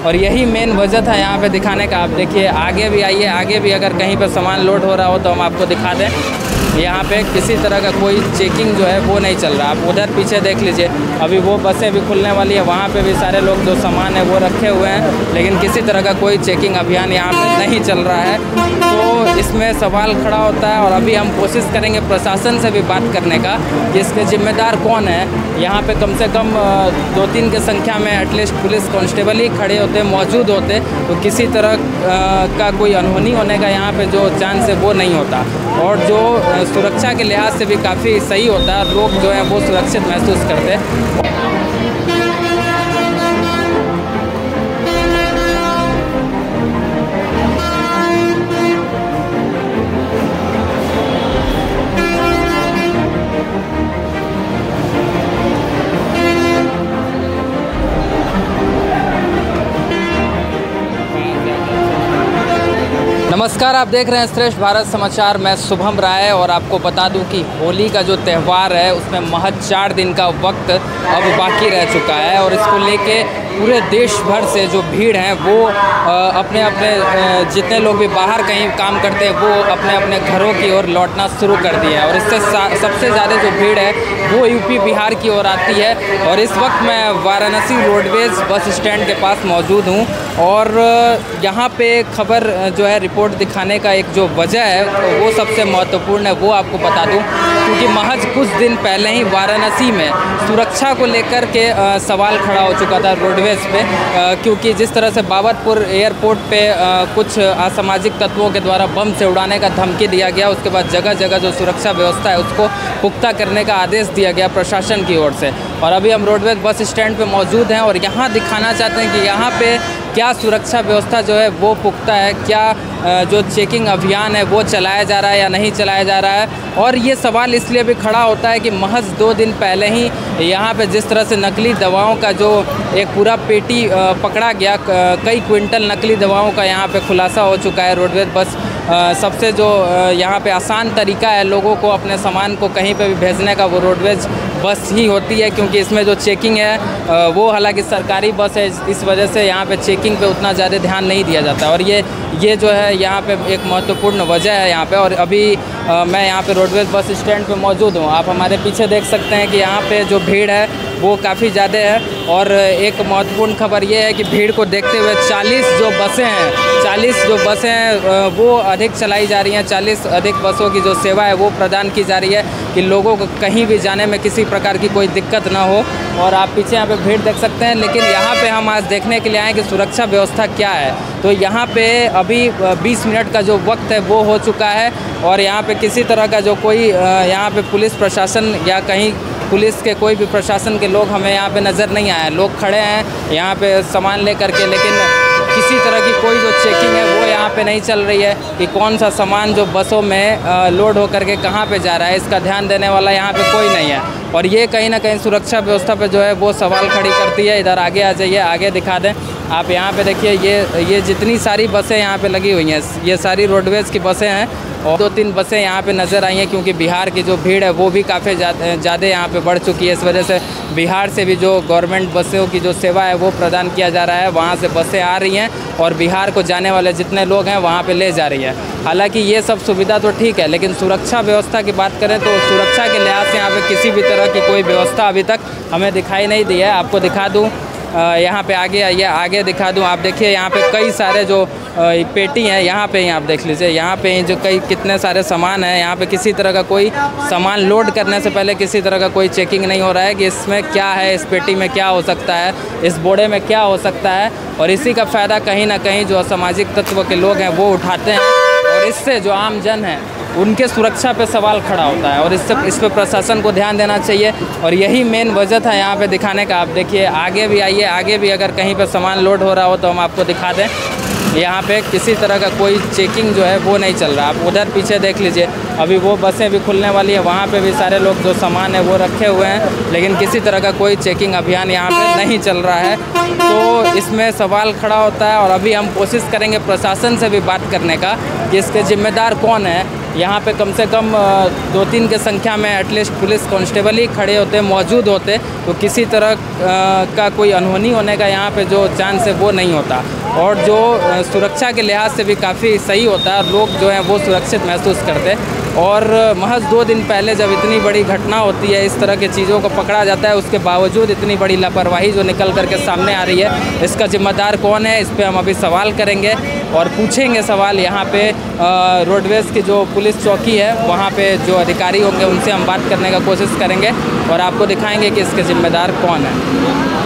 और यही मेन वजह था यहाँ पे दिखाने का। आप देखिए आगे भी आइए, आगे भी अगर कहीं पर सामान लोड हो रहा हो तो हम आपको दिखा दें। यहाँ पे किसी तरह का कोई चेकिंग जो है वो नहीं चल रहा। आप उधर पीछे देख लीजिए, अभी वो बसें भी खुलने वाली है, वहाँ पे भी सारे लोग जो सामान है वो रखे हुए हैं, लेकिन किसी तरह का कोई चेकिंग अभियान यहाँ पे नहीं चल रहा है। तो इसमें सवाल खड़ा होता है और अभी हम कोशिश करेंगे प्रशासन से भी बात करने का कि इसके जिम्मेदार कौन है। यहाँ पे कम से कम 2-3 की संख्या में एटलीस्ट पुलिस कांस्टेबल ही खड़े होते, मौजूद होते, तो किसी तरह का कोई अनहोनी होने का यहाँ पे जो चांस है वो नहीं होता। और जो सुरक्षा के लिहाज से भी काफ़ी सही होता है, लोग जो हैं वो सुरक्षित महसूस करते हैं। नमस्कार, आप देख रहे हैं श्रेष्ठ भारत समाचार। मैं शुभम राय और आपको बता दूं कि होली का जो त्यौहार है उसमें महज 4 दिन का वक्त अब बाकी रह चुका है और इसको लेके पूरे देश भर से जो भीड़ है वो अपने अपने जितने लोग भी बाहर कहीं काम करते हैं वो अपने अपने घरों की ओर लौटना शुरू कर दिया है। और इससे सबसे ज़्यादा जो भीड़ है वो यूपी बिहार की ओर आती है। और इस वक्त मैं वाराणसी रोडवेज़ बस स्टैंड के पास मौजूद हूँ और यहाँ पे खबर जो है रिपोर्ट दिखाने का एक जो वजह है वो सबसे महत्वपूर्ण है, वो आपको बता दूँ। क्योंकि महज कुछ दिन पहले ही वाराणसी में सुरक्षा को लेकर के सवाल खड़ा हो चुका था रोडवेज़ पे, क्योंकि जिस तरह से बाबतपुर एयरपोर्ट पे कुछ असामाजिक तत्वों के द्वारा बम से उड़ाने का धमकी दिया गया, उसके बाद जगह जगह जो सुरक्षा व्यवस्था है उसको पुख्ता करने का आदेश दिया गया प्रशासन की ओर से। और अभी हम रोडवेज़ बस स्टैंड पे मौजूद हैं और यहाँ दिखाना चाहते हैं कि यहाँ पे क्या सुरक्षा व्यवस्था जो है वो पुख्ता है, क्या जो चेकिंग अभियान है वो चलाया जा रहा है या नहीं चलाया जा रहा है। और ये सवाल इसलिए भी खड़ा होता है कि महज 2 दिन पहले ही यहाँ पे जिस तरह से नकली दवाओं का जो एक पूरा पेटी पकड़ा गया, कई क्विंटल नकली दवाओं का यहाँ पे खुलासा हो चुका है। रोडवेज़ बस सबसे जो यहाँ पे आसान तरीका है लोगों को अपने सामान को कहीं पे भी भेजने का, वो रोडवेज़ बस ही होती है, क्योंकि इसमें जो चेकिंग है वो हालांकि सरकारी बस है, इस वजह से यहाँ पे चेकिंग पे उतना ज़्यादा ध्यान नहीं दिया जाता। और ये जो है यहाँ पे एक महत्वपूर्ण वजह है यहाँ पे। और अभी मैं यहाँ पे रोडवेज़ बस स्टैंड पे मौजूद हूँ। आप हमारे पीछे देख सकते हैं कि यहाँ पे जो भीड़ है वो काफ़ी ज़्यादा है। और एक महत्वपूर्ण खबर ये है कि भीड़ को देखते हुए 40 जो बसें हैं वो अधिक चलाई जा रही हैं। 40 अधिक बसों की जो सेवा है वो प्रदान की जा रही है कि लोगों को कहीं भी जाने में किसी प्रकार की कोई दिक्कत ना हो। और आप पीछे यहाँ पे भीड़ देख सकते हैं, लेकिन यहाँ पे हम आज देखने के लिए आए कि सुरक्षा व्यवस्था क्या है। तो यहाँ पे अभी 20 मिनट का जो वक्त है वो हो चुका है और यहाँ पे किसी तरह का जो कोई यहाँ पे पुलिस प्रशासन या कहीं पुलिस के कोई भी प्रशासन के लोग हमें यहाँ पे नज़र नहीं आए। लोग खड़े हैं यहाँ पे सामान लेकर के, लेकिन किसी तरह की कोई जो चेकिंग है वो यहाँ पे नहीं चल रही है कि कौन सा सामान जो बसों में लोड होकर के कहाँ पे जा रहा है, इसका ध्यान देने वाला यहाँ पे कोई नहीं है। और ये कहीं ना कहीं सुरक्षा व्यवस्था पे जो है वो सवाल खड़ी करती है। इधर आगे आ जाइए, आगे दिखा दें। आप यहाँ पे देखिए ये जितनी सारी बसें यहाँ पे लगी हुई हैं ये सारी रोडवेज़ की बसें हैं। और 2-3 बसें यहाँ पे नज़र आई हैं क्योंकि बिहार की जो भीड़ है वो भी काफ़ी ज़्यादा यहाँ पे बढ़ चुकी है। इस वजह से बिहार से भी जो गवर्नमेंट बसों की जो सेवा है वो प्रदान किया जा रहा है, वहाँ से बसें आ रही हैं और बिहार को जाने वाले जितने लोग हैं वहाँ पे ले जा रही है। हालांकि ये सब सुविधा तो ठीक है, लेकिन सुरक्षा व्यवस्था की बात करें तो सुरक्षा के लिहाज से यहाँ पे किसी भी तरह की कोई व्यवस्था अभी तक हमें दिखाई नहीं दी है। आपको दिखा दूँ, यहाँ पे आगे आइए, आगे दिखा दूँ। आप देखिए यहाँ पे कई सारे जो पेटी हैं यहाँ पे ही आप देख लीजिए, यहाँ पे जो कितने सारे सामान हैं। यहाँ पे किसी तरह का कोई सामान लोड करने से पहले किसी तरह का कोई चेकिंग नहीं हो रहा है कि इसमें क्या है, इस पेटी में क्या हो सकता है, इस बोड़े में क्या हो सकता है। और इसी का फ़ायदा कहीं ना कहीं जो असामाजिक तत्व के लोग हैं वो उठाते हैं और इससे जो आम जन है उनके सुरक्षा पे सवाल खड़ा होता है। और इस पर प्रशासन को ध्यान देना चाहिए और यही मेन वजह था यहाँ पे दिखाने का। आप देखिए आगे भी आइए, आगे भी अगर कहीं पे सामान लोड हो रहा हो तो हम आपको दिखा दें। यहाँ पे किसी तरह का कोई चेकिंग जो है वो नहीं चल रहा। आप उधर पीछे देख लीजिए, अभी वो बसें भी खुलने वाली है, वहाँ पे भी सारे लोग जो सामान है वो रखे हुए हैं, लेकिन किसी तरह का कोई चेकिंग अभियान यहाँ पे नहीं चल रहा है। तो इसमें सवाल खड़ा होता है और अभी हम कोशिश करेंगे प्रशासन से भी बात करने का कि इसके जिम्मेदार कौन है। यहाँ पे कम से कम 2-3 के संख्या में एटलीस्ट पुलिस कांस्टेबल ही खड़े होते, मौजूद होते, तो किसी तरह का कोई अनहोनी होने का यहाँ पे जो चांस है वो नहीं होता। और जो सुरक्षा के लिहाज से भी काफ़ी सही होता है, लोग जो हैं वो सुरक्षित महसूस करते हैं। और महज 2 दिन पहले जब इतनी बड़ी घटना होती है, इस तरह की चीज़ों को पकड़ा जाता है, उसके बावजूद इतनी बड़ी लापरवाही जो निकल करके सामने आ रही है, इसका जिम्मेदार कौन है, इस पर हम अभी सवाल करेंगे और पूछेंगे सवाल। यहाँ पे रोडवेज़ की जो पुलिस चौकी है वहाँ पे जो अधिकारी होंगे उनसे हम बात करने का कोशिश करेंगे और आपको दिखाएंगे कि इसके जिम्मेदार कौन है।